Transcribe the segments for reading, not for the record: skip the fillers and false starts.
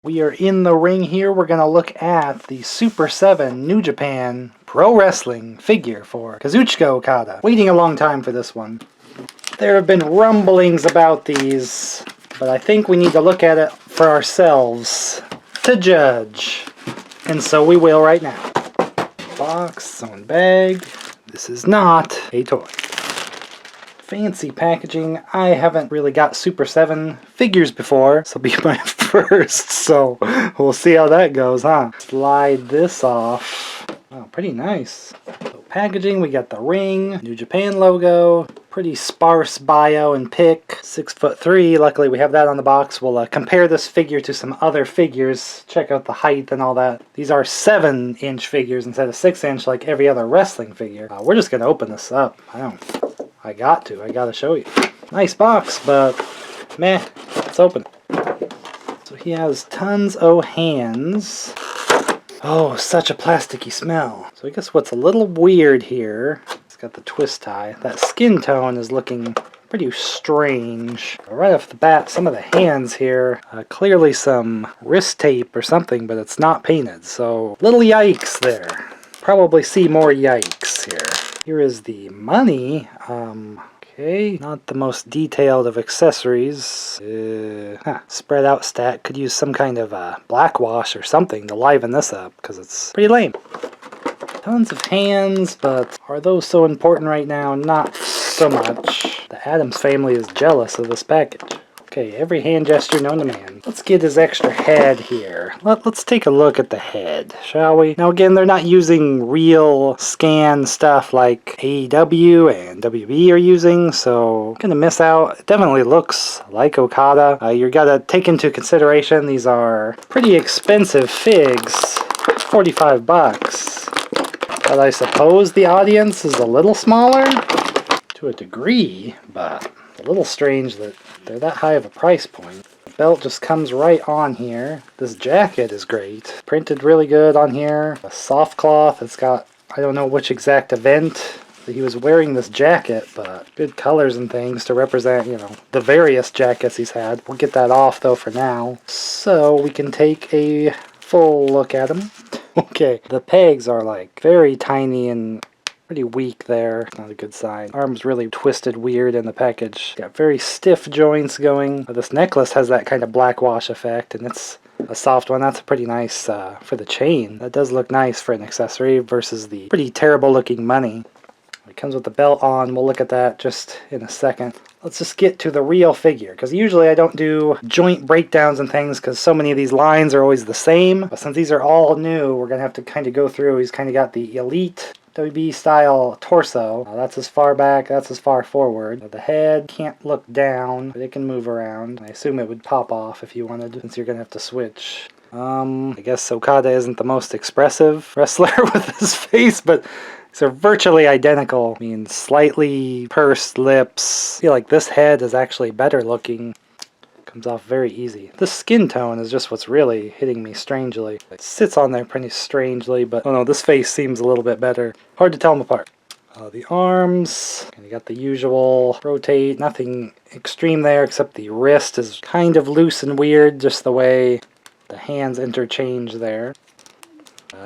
We are in the ring here. We're going to look at the Super 7 New Japan Pro Wrestling figure for Kazuchika Okada. Waiting a long time for this one. There have been rumblings about these, but I think we need to look at it for ourselves to judge. And so we will right now. Box, own bag. This is not a toy. Fancy packaging. I haven't really got Super 7 figures before. This will be my first, so we'll see how that goes, huh? Slide this off. Oh, pretty nice. So packaging, we got the ring, New Japan logo, pretty sparse bio and pic, 6'3". Luckily we have that on the box. We'll compare this figure to some other figures, check out the height and all that. These are 7-inch figures instead of 6-inch like every other wrestling figure. We're just gonna open this up. I gotta show you. Nice box, but meh, let's open it. So he has tons of hands. Oh, such a plasticky smell. So I guess what's a little weird here, it's got the twist tie. That skin tone is looking pretty strange. Right off the bat, some of the hands here, clearly some wrist tape or something, but it's not painted. So little yikes there. Probably see more yikes here. Here is the money. Okay, not the most detailed of accessories. Spread out stat. Could use some kind of black wash or something to liven this up, because it's pretty lame. Tons of hands, but are those so important right now? Not so much. The Addams family is jealous of this package. Okay, every hand gesture known to man. Let's get his extra head here. Let's take a look at the head, shall we? Now again, they're not using real scan stuff like AEW and WB are using, so I'm gonna miss out. It definitely looks like Okada. You gotta take into consideration these are pretty expensive figs, 45 bucks. But I suppose the audience is a little smaller to a degree, but a little strange that they're that high of a price point. The belt just comes right on here. This jacket is great. Printed really good on here. A soft cloth. It's got, I don't know which exact event that he was wearing this jacket, but good colors and things to represent, you know, the various jackets he's had. We'll get that off though for now, so we can take a full look at him. Okay, the pegs are like very tiny and pretty weak there. Not a good sign. Arm's really twisted weird in the package. Got very stiff joints going. This necklace has that kind of black wash effect, and it's a soft one. That's pretty nice for the chain. That does look nice for an accessory versus the pretty terrible looking money. It comes with the belt on. We'll look at that just in a second. Let's just get to the real figure, because usually I don't do joint breakdowns and things because so many of these lines are always the same. But since these are all new, we're going to have to kind of go through. He's kind of got the Elite WB style torso. That's as far back, that's as far forward. The head can't look down, but it can move around. I assume it would pop off if you wanted, since you're going to have to switch. I guess Okada isn't the most expressive wrestler with his face, but these are virtually identical. I mean, slightly pursed lips. I feel like this head is actually better looking. Comes off very easy. This skin tone is just what's really hitting me strangely. It sits on there pretty strangely, but oh no, this face seems a little bit better. Hard to tell them apart. The arms, and you got the usual rotate, nothing extreme there except the wrist is kind of loose and weird, just the way the hands interchange there.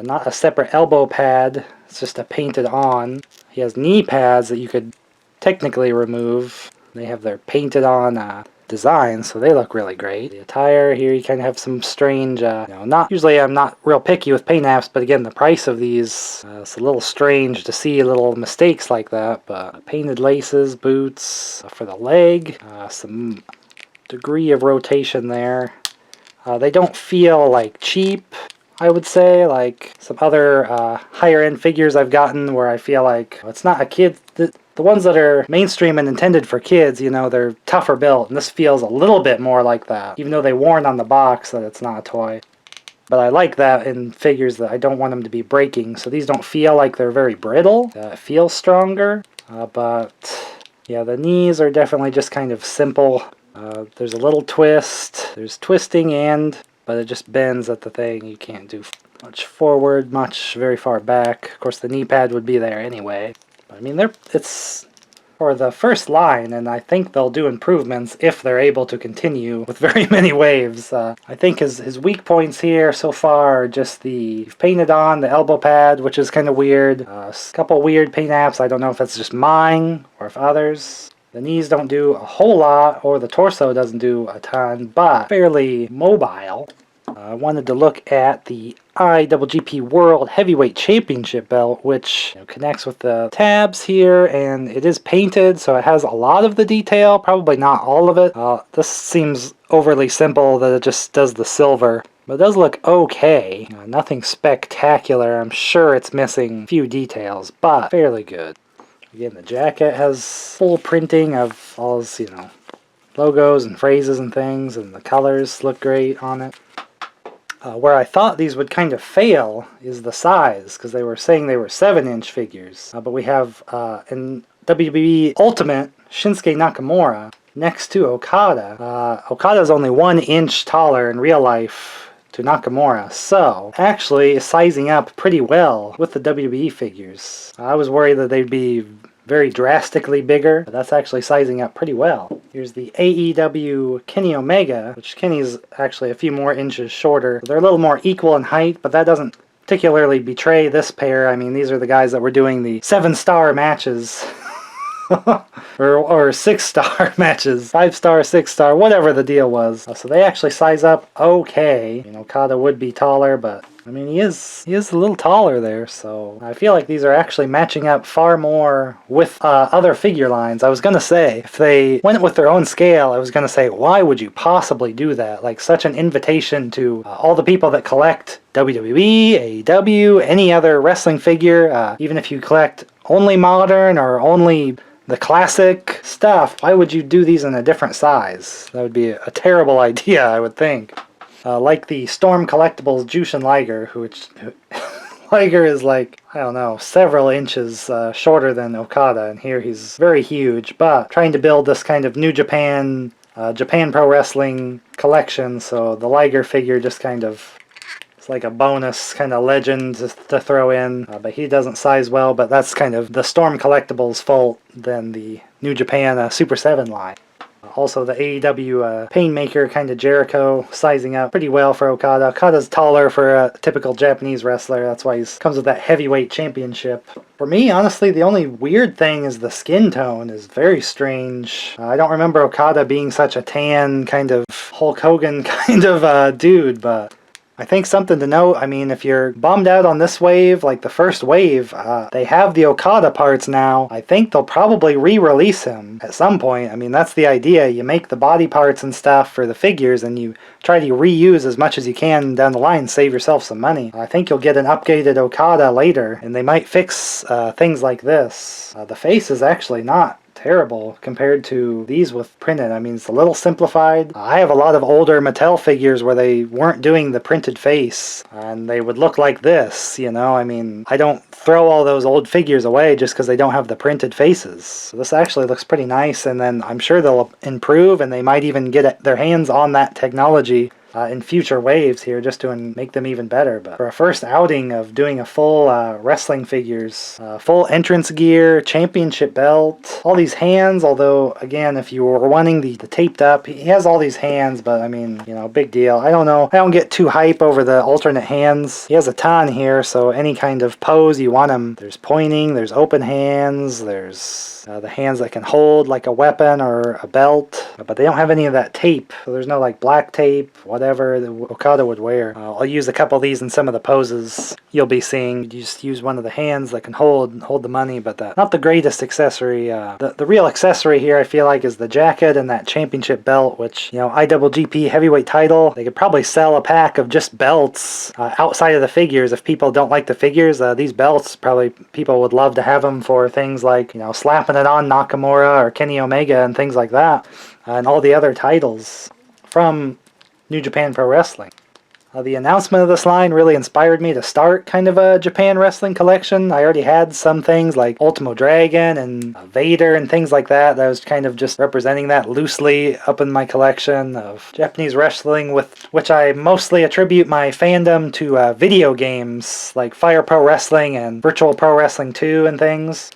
Not a separate elbow pad, it's just a painted on. He has knee pads that you could technically remove. They have their painted on design, so they look really great. The attire here, you kind of have some strange, usually I'm not real picky with paint apps, but again, the price of these, it's a little strange to see little mistakes like that, but painted laces, boots, for the leg, some degree of rotation there. They don't feel like cheap, I would say, like some other higher end figures I've gotten where I feel like it's not a kid. The ones that are mainstream and intended for kids, you know, they're tougher built, and this feels a little bit more like that, even though they warn on the box that it's not a toy. But I like that in figures that I don't want them to be breaking, so these don't feel like they're very brittle. It feels stronger, but yeah, the knees are definitely just kind of simple. There's a little twist, there's twisting but it just bends at the thing. You can't do much forward, much very far back. Of course, the knee pad would be there anyway. I mean, we're for the first line, and I think they'll do improvements if they're able to continue with very many waves. I think his weak points here so far are just you've painted on the elbow pad, which is kind of weird. A couple weird paint apps. I don't know if that's just mine or if others. The knees don't do a whole lot, or the torso doesn't do a ton, but fairly mobile. I wanted to look at the IWGP World Heavyweight Championship belt, which connects with the tabs here, and it is painted, so it has a lot of the detail, probably not all of it. This seems overly simple that it just does the silver, but it does look okay. Nothing spectacular. I'm sure it's missing a few details, but fairly good. Again, the jacket has full printing of all his, logos and phrases and things, and the colors look great on it. Where I thought these would kind of fail is the size, because they were saying they were 7-inch figures. But we have in WWE Ultimate Shinsuke Nakamura next to Okada. Okada's only 1 inch taller in real life to Nakamura, so actually is sizing up pretty well with the WWE figures. I was worried that they'd be very drastically bigger, but that's actually sizing up pretty well. Here's the AEW Kenny Omega, which Kenny's actually a few more inches shorter. They're a little more equal in height, but that doesn't particularly betray this pair. I mean, these are the guys that were doing the 7-star matches. or 6-star matches. 5-star, 6-star, whatever the deal was. So they actually size up okay. Okada would be taller, but I mean, he is a little taller there, so I feel like these are actually matching up far more with other figure lines. I was going to say, if they went with their own scale, I was going to say, why would you possibly do that? Like, such an invitation to all the people that collect WWE, AEW, any other wrestling figure, even if you collect only modern or only the classic stuff, why would you do these in a different size? That would be a terrible idea, I would think. Like the Storm Collectibles Jushin Liger, which Liger is like, I don't know, several inches shorter than Okada, and here he's very huge, but trying to build this kind of New Japan, Japan Pro Wrestling collection, so the Liger figure just kind of, it's like a bonus kind of legend to throw in, but he doesn't size well, but that's kind of the Storm Collectibles' fault than the New Japan Super 7 line. Also, the AEW Rainmaker, kind of Jericho, sizing up pretty well for Okada. Okada's taller for a typical Japanese wrestler. That's why he comes with that heavyweight championship. For me, honestly, the only weird thing is the skin tone is very strange. I don't remember Okada being such a tan, kind of Hulk Hogan kind of dude, but I think something to note, I mean, if you're bummed out on this wave, like the first wave, they have the Okada parts now. I think they'll probably re-release him at some point. I mean, that's the idea. You make the body parts and stuff for the figures, and you try to reuse as much as you can down the line, save yourself some money. I think you'll get an updated Okada later, and they might fix things like this. The face is actually not terrible compared to these with printed. I mean, it's a little simplified. I have a lot of older Mattel figures where they weren't doing the printed face, and they would look like this, I mean, I don't throw all those old figures away just because they don't have the printed faces. So this actually looks pretty nice, and then I'm sure they'll improve, and they might even get their hands on that technology in future waves here just to make them even better. But for a first outing of doing a full wrestling figures, full entrance gear, championship belt, all these hands, although again, if you were wanting the taped up, he has all these hands, but I mean, big deal. I don't know, I don't get too hype over the alternate hands. He has a ton here, so any kind of pose you want him, there's pointing, there's open hands, there's the hands that can hold like a weapon or a belt, but they don't have any of that tape, so there's no like black tape, whatever that Okada would wear. I'll use a couple of these in some of the poses you'll be seeing. You just use one of the hands that can hold the money, but not the greatest accessory. The real accessory here, I feel like, is the jacket and that championship belt, which, IWGP heavyweight title. They could probably sell a pack of just belts outside of the figures. If people don't like the figures, these belts, probably people would love to have them for things like, slapping it on Nakamura or Kenny Omega and things like that, and all the other titles from New Japan Pro Wrestling. The announcement of this line really inspired me to start kind of a Japan wrestling collection. I already had some things like Ultimo Dragon and Vader and things like that. That was kind of just representing that loosely up in my collection of Japanese wrestling, with which I mostly attribute my fandom to video games like Fire Pro Wrestling and Virtual Pro Wrestling 2 and things.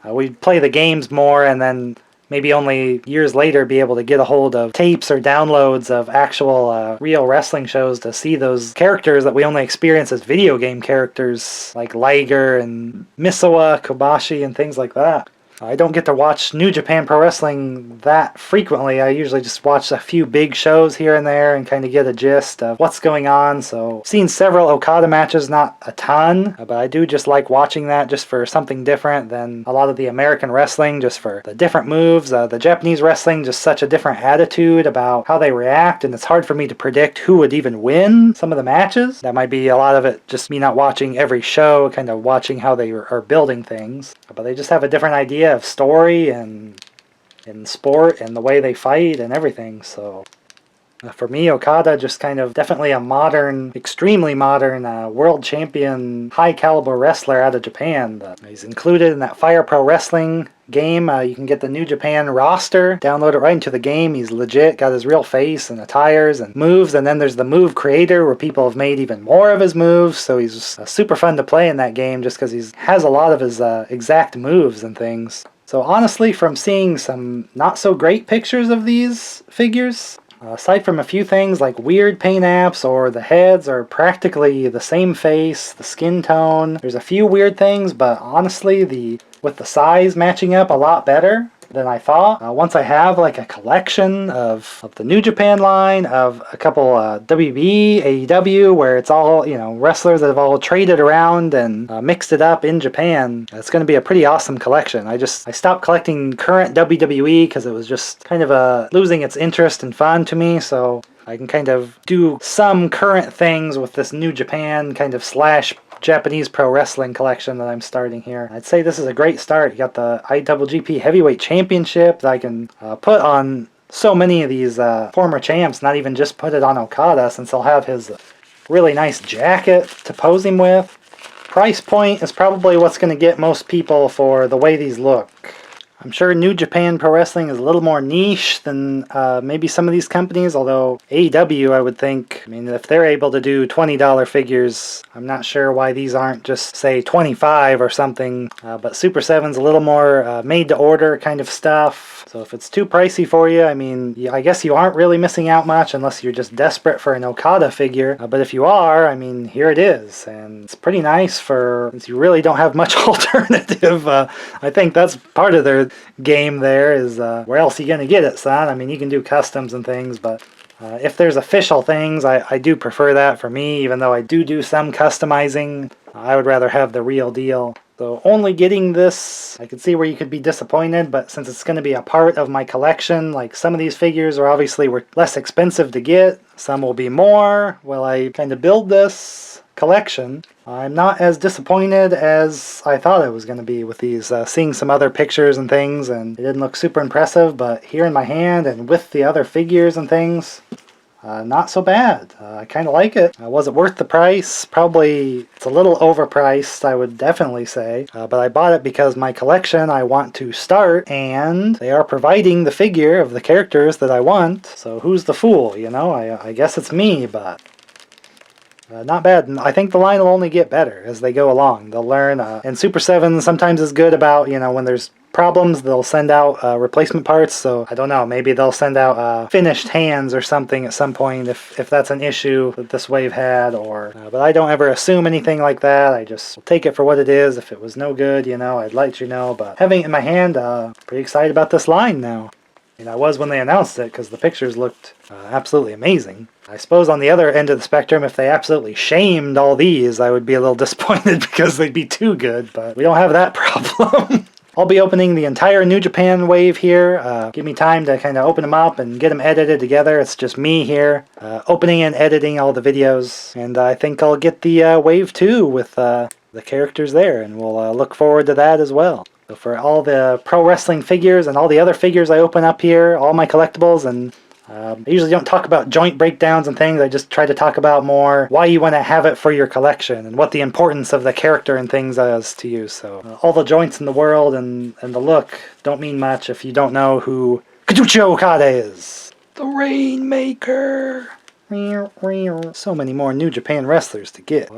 we'd play the games more and then maybe only years later be able to get a hold of tapes or downloads of actual real wrestling shows to see those characters that we only experience as video game characters, like Liger and Misawa, Kobashi, and things like that. I don't get to watch New Japan Pro Wrestling that frequently. I usually just watch a few big shows here and there and kind of get a gist of what's going on. So, seen several Okada matches, not a ton, but I do just like watching that just for something different than a lot of the American wrestling, just for the different moves. The Japanese wrestling, just such a different attitude about how they react, and it's hard for me to predict who would even win some of the matches. That might be a lot of it just me not watching every show, kind of watching how they are building things. But they just have a different idea of story and in sport and the way they fight and everything. So for me, Okada just kind of definitely a modern, extremely modern world champion, high caliber wrestler out of Japan. He's included in that Fire Pro Wrestling game. You can get the New Japan roster, download it right into the game. He's legit, got his real face and attires and moves, and then there's the move creator where people have made even more of his moves, so he's super fun to play in that game just because he has a lot of his exact moves and things. So honestly, from seeing some not so great pictures of these figures, aside from a few things like weird paint apps or the heads are practically the same face, the skin tone, there's a few weird things, but honestly, with the size matching up a lot better than I thought. Once I have like a collection of the New Japan line, of a couple WB, AEW, where it's all, wrestlers that have all traded around and mixed it up in Japan, it's going to be a pretty awesome collection. I stopped collecting current WWE because it was just kind of losing its interest and fun to me, so I can kind of do some current things with this New Japan kind of / Japanese Pro Wrestling collection that I'm starting here. I'd say this is a great start. You got the IWGP Heavyweight Championship that I can put on so many of these former champs, not even just put it on Okada, since he'll have his really nice jacket to pose him with. Price point is probably what's going to get most people for the way these look. I'm sure New Japan Pro Wrestling is a little more niche than maybe some of these companies, although AEW, I would think, if they're able to do $20 figures, I'm not sure why these aren't just, say, $25 or something, but Super 7's a little more made-to-order kind of stuff, so if it's too pricey for you, I guess you aren't really missing out much unless you're just desperate for an Okada figure, but if you are, here it is, and it's pretty nice since you really don't have much alternative. I think that's part of their game there is, where else are you going to get it, son? You can do customs and things, but if there's official things, I do prefer that for me, even though I do some customizing. I would rather have the real deal. So only getting this, I could see where you could be disappointed, but since it's going to be a part of my collection, like some of these figures are obviously less expensive to get, some will be more. While I kind of build this collection, I'm not as disappointed as I thought I was going to be with these. Seeing some other pictures and things, and it didn't look super impressive, but here in my hand and with the other figures and things, not so bad. I kind of like it. Was it worth the price? Probably it's a little overpriced, I would definitely say. But I bought it because my collection I want to start, and they are providing the figure of the characters that I want. So who's the fool, I guess it's me, but not bad. I think the line will only get better as they go along. They'll learn, and Super 7 sometimes is good about, when there's problems, they'll send out replacement parts, so I don't know, maybe they'll send out finished hands or something at some point if that's an issue that this wave had, or but I don't ever assume anything like that. I just take it for what it is. If it was no good, I'd let you know, but having it in my hand, pretty excited about this line now. I was when they announced it, because the pictures looked absolutely amazing. I suppose on the other end of the spectrum, if they absolutely shamed all these, I would be a little disappointed because they'd be too good, but we don't have that problem. I'll be opening the entire New Japan wave here. Give me time to kind of open them up and get them edited together. It's just me here, opening and editing all the videos, and I think I'll get the wave 2 with the characters there, and we'll look forward to that as well. So for all the pro wrestling figures and all the other figures I open up here, all my collectibles, and I usually don't talk about joint breakdowns and things. I just try to talk about more why you want to have it for your collection and what the importance of the character and things is to you. So all the joints in the world and the look don't mean much if you don't know who Kazuchika Okada is. The Rainmaker. So many more New Japan wrestlers to get.